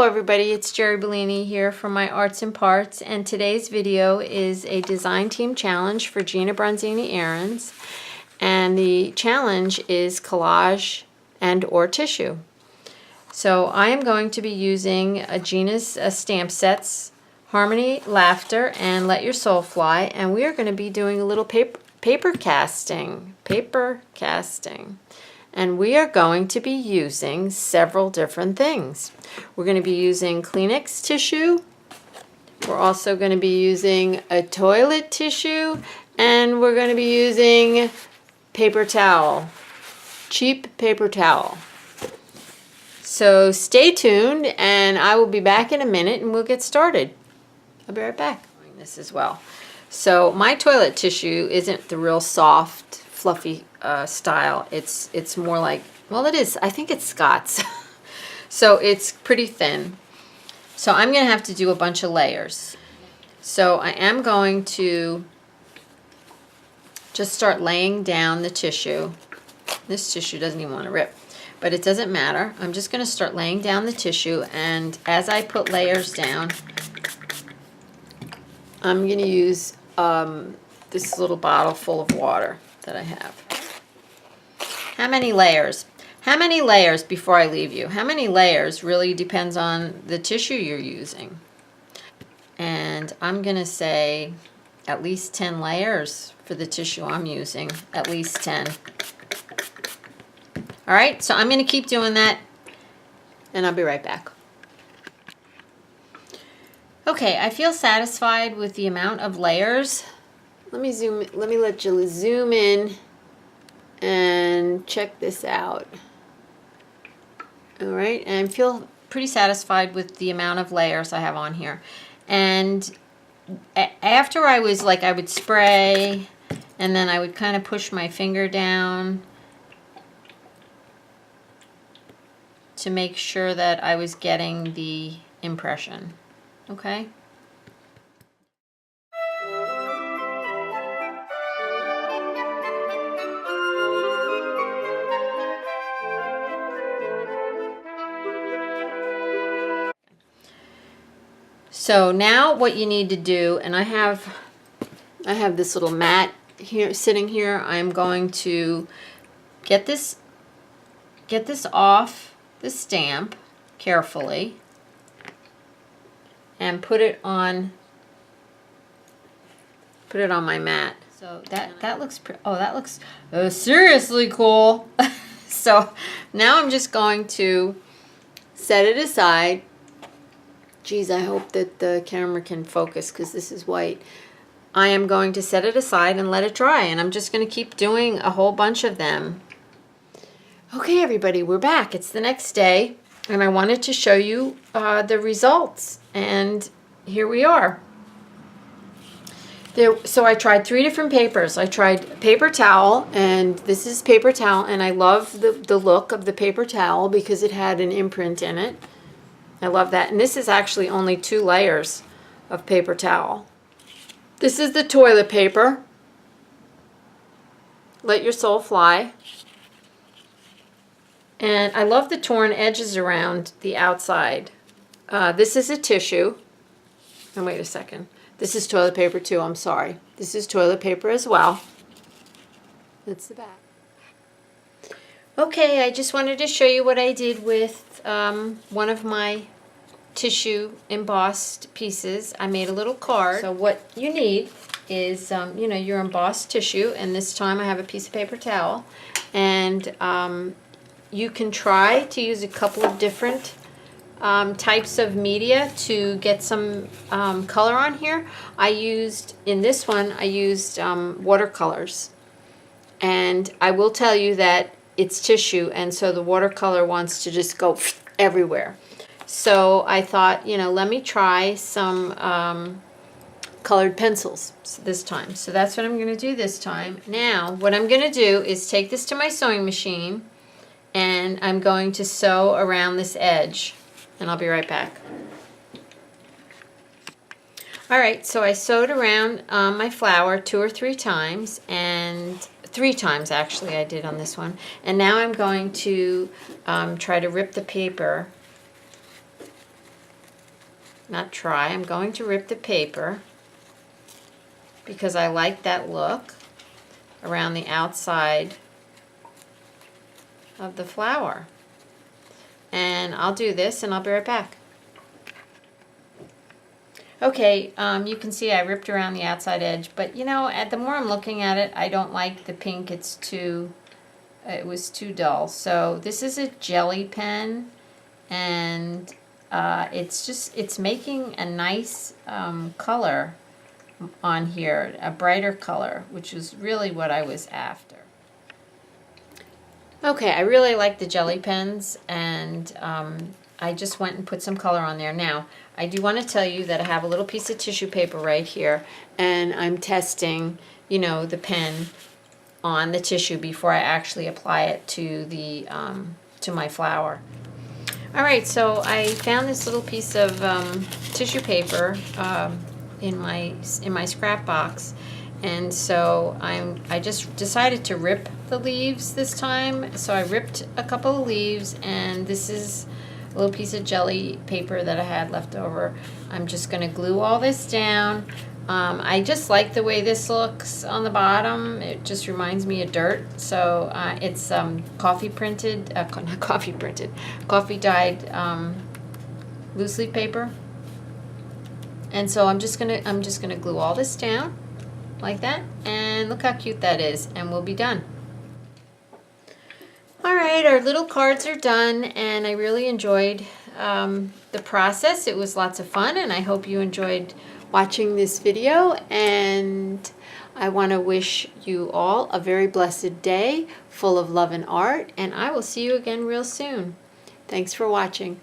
everybody, it's Jerry Bellini here from my Arts and Parts, and today's video is a design team challenge for Gina Ahrens, and the challenge is collage and or tissue. So I am going to be using Gina's stamp sets, Harmony, Laughter, and Let Your Soul Fly, and we are going to be doing a little paper casting. And we are going to be using several different things. We're going to be using Kleenex tissue. We're also going to be using a toilet tissue. And we're going to be using paper towel. Cheap paper towel. So stay tuned and I will be back in a minute and we'll get started. I'll be right back. Doing this as well. So my toilet tissue isn't the real soft, fluffy style. It's more like, well, it is. I think it's Scott's. So it's pretty thin. So I'm going to have to do a bunch of layers. So I am going to just start laying down the tissue. This tissue doesn't even want to rip, but it doesn't matter. I'm just going to start laying down the tissue, and as I put layers down, I'm going to use this little bottle full of water that I have. How many layers? How many layers before I leave you? How many layers really depends on the tissue you're using. And I'm going to say at least 10 layers for the tissue I'm using. At least 10. Alright, so I'm going to keep doing that and I'll be right back. Okay, I feel satisfied with the amount of layers. Let me let you zoom in and check this out. All right, and I feel pretty satisfied with the amount of layers I have on here. And after I would spray, and then I would kind of push my finger down to make sure that I was getting the impression. Okay? So now what you need to do, and I have this little mat here sitting here. I'm going to get this off the stamp carefully and put it on my mat. So that looks that looks seriously cool. So now I'm just going to set it aside. Geez, I hope that the camera can focus because this is white. I am going to set it aside and let it dry, and I'm just going to keep doing a whole bunch of them. Okay, everybody, we're back. It's the next day, and I wanted to show you the results, and here we are. So I tried 3 different papers. I tried paper towel, and this is paper towel, and I love the look of the paper towel because it had an imprint in it. I love that. And this is actually only 2 layers of paper towel. This is the toilet paper. Let Your Soul Fly. And I love the torn edges around the outside. This is a tissue. And wait a second. This is toilet paper too, I'm sorry. This is toilet paper as well. That's the back. Okay, I just wanted to show you what I did with one of my tissue embossed pieces. I made a little card. So what you need is, your embossed tissue, and this time I have a piece of paper towel. And you can try to use a couple of different types of media to get some color on here. In this one, I used watercolors. And I will tell you that it's tissue, and so the watercolor wants to just go everywhere. So I thought, let me try some colored pencils this time. So that's what I'm going to do this time. Now, what I'm going to do is take this to my sewing machine, and I'm going to sew around this edge, and I'll be right back. Alright, so I sewed around my flower 2 or 3 times, and 3 times actually I did on this one. And now I'm going to try to rip the paper not try, I'm going to rip the paper because I like that look around the outside of the flower. And I'll do this and I'll be right back. Okay, you can see I ripped around the outside edge, but you know, the more I'm looking at it, I don't like the pink. It was too dull. So this is a jelly pen, and it's making a nice color on here, a brighter color, which is really what I was after. Okay, I really like the jelly pens, and I just went and put some color on there. Now, I do want to tell you that I have a little piece of tissue paper right here, and I'm testing, you know, the pen on the tissue before I actually apply it to the to my flower. All right, so I found this little piece of tissue paper in my scrap box, and so I just decided to rip the leaves this time. So I ripped a couple of leaves, and this is a little piece of jelly paper that I had left over. I'm just going to glue all this down. I just like the way this looks on the bottom. It just reminds me of dirt. So it's coffee dyed loose leaf paper. And so I'm just gonna glue all this down like that, and look how cute that is, and we'll be done. All right, our little cards are done, and I really enjoyed the process. It was lots of fun, and I hope you enjoyed watching this video, and I want to wish you all a very blessed day full of love and art, and I will see you again real soon. Thanks for watching.